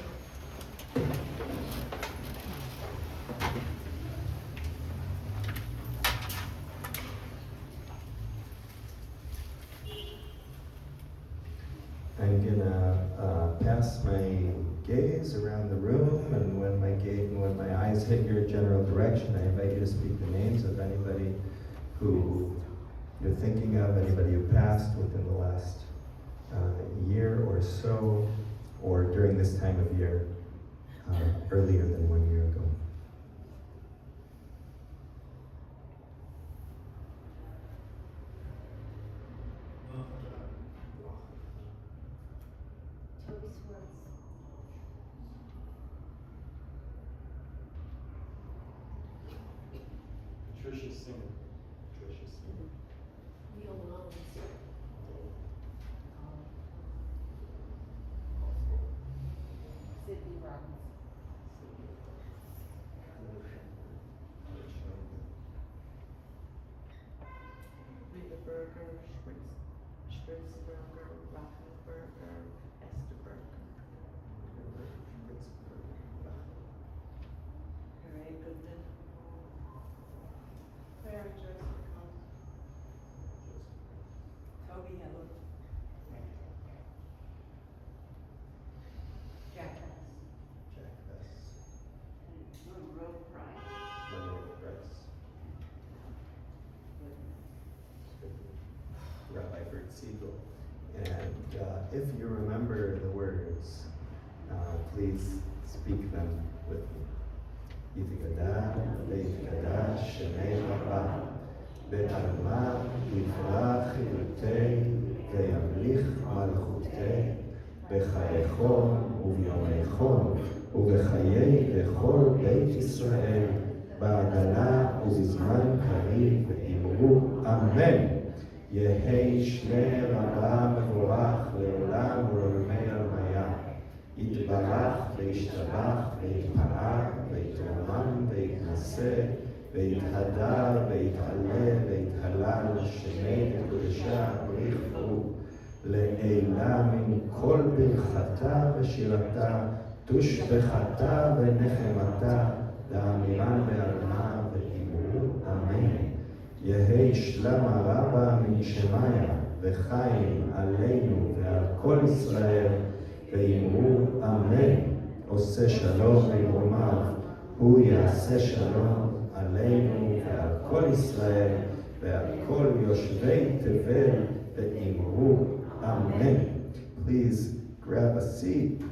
gonna pass my gaze around the room, and when my eyes hit your general direction, I invite you to speak the names of anybody who you're thinking of, anybody who passed within the last year or so, or during this time of year, earlier than 1 year ago. Patricia Singer. Neil Mullins. Sydney Robbins. Rita Berger, Spritzberger, Rachenberger, Esterberger. Harry Goodman. Mary Joseph. Toby Helen. Jack Hess. Jack Bess. Monroe Price. Monroe Price. Rabbi Bert Siegel. And if you remember the words, please speak them with me. Yitgadah ve'yitgadah shemei Rabba be'alma yifrach chilutei ve'yamlich malchutei b'chayechon u'b'yomeichon u'b'chayei v'chol beit Yisrael ba'agala u'b'zman kariv ve'imru Amen. Yehei Shnei Rabba Mevorach Le'olam U'Romei Almaya Yitbarach Ve'yishtabach Ve'yitparach Ve'yitromam Ve'yitnaseh Ve'yithadar Ve'yit'aleh Ve'yithalal Shemei Kedusha B'richu Le'ela min kol birchata v'shirata tushbechata v'nechemata da'amiran be'alma ve'imru Amen. יהי שלמה רבה מן שמיה וחיים עלינו ועל כל ישראל ואמרו אמן. עושה שלום במרומיו הוא יעשה שלום עלינו ועל כל ישראל ועל כל יושבי תבל ואמרו אמן. Please grab a seat.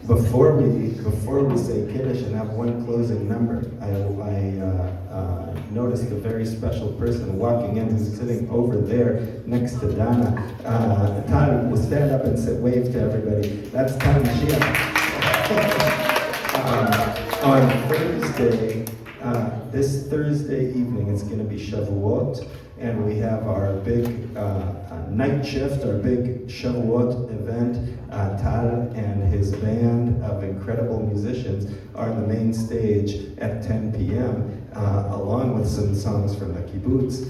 Before we say Kiddush and have one closing number, I noticed a very special person walking in who's sitting over there next to Dana. Tal, will stand up and wave to everybody. That's Tal Mashiach. On Thursday, this Thursday evening, it's going to be Shavuot, and we have our big night shift, our big Shavuot event. Tal and his band of incredible musicians are on the main stage at 10 p.m. Along with some songs from the kibbutz.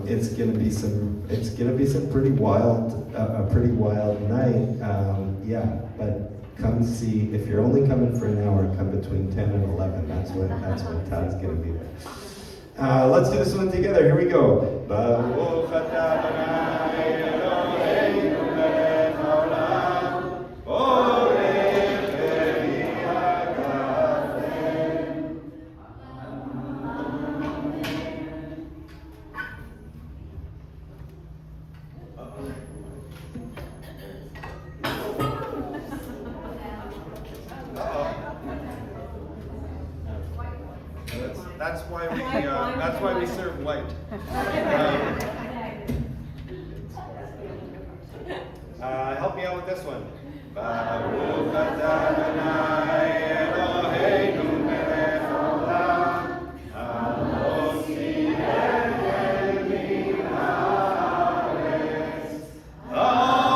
It's gonna be some pretty wild, a pretty wild night. But come see. If you're only coming for an hour, come between 10 and 11. That's when Tal's gonna be there. Let's do this one together. Here we go. Baruch atah Adonai Eloheinu melech haolam, borech v'yagafen. That's why we serve white. Help me out with this one. Baruch atah Adonai Eloheinu melech haolam, hamosi el min haaretz. Amen.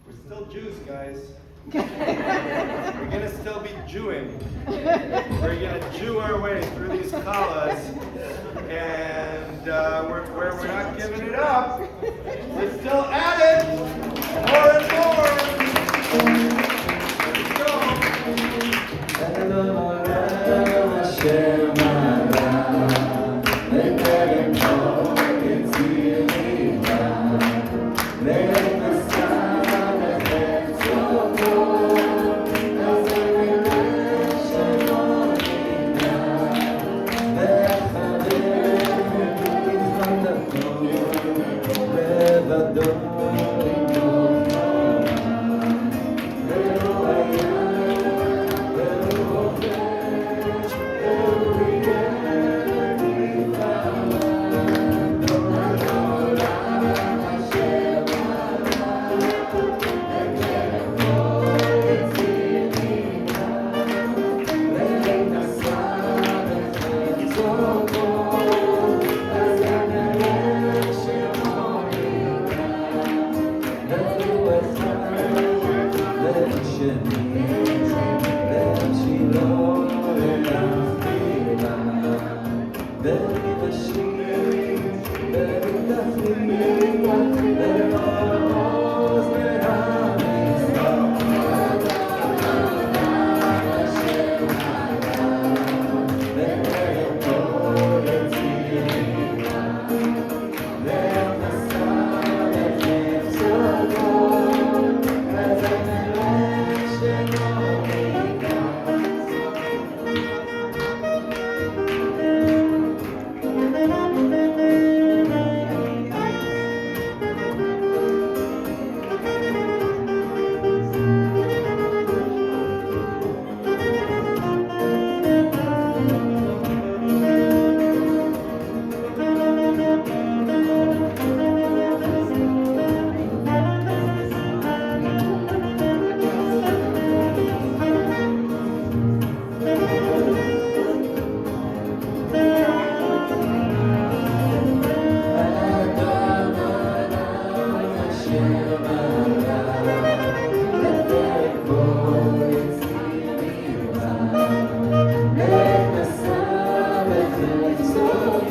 We're still Jews, guys. We're gonna still be Jewing. We're gonna Jew our way through these collars, and we're not giving it up. We're still at it, more and more. Let's go.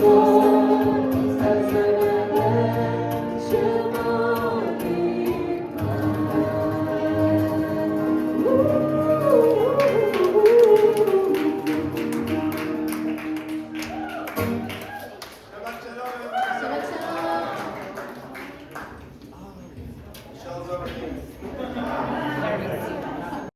Oh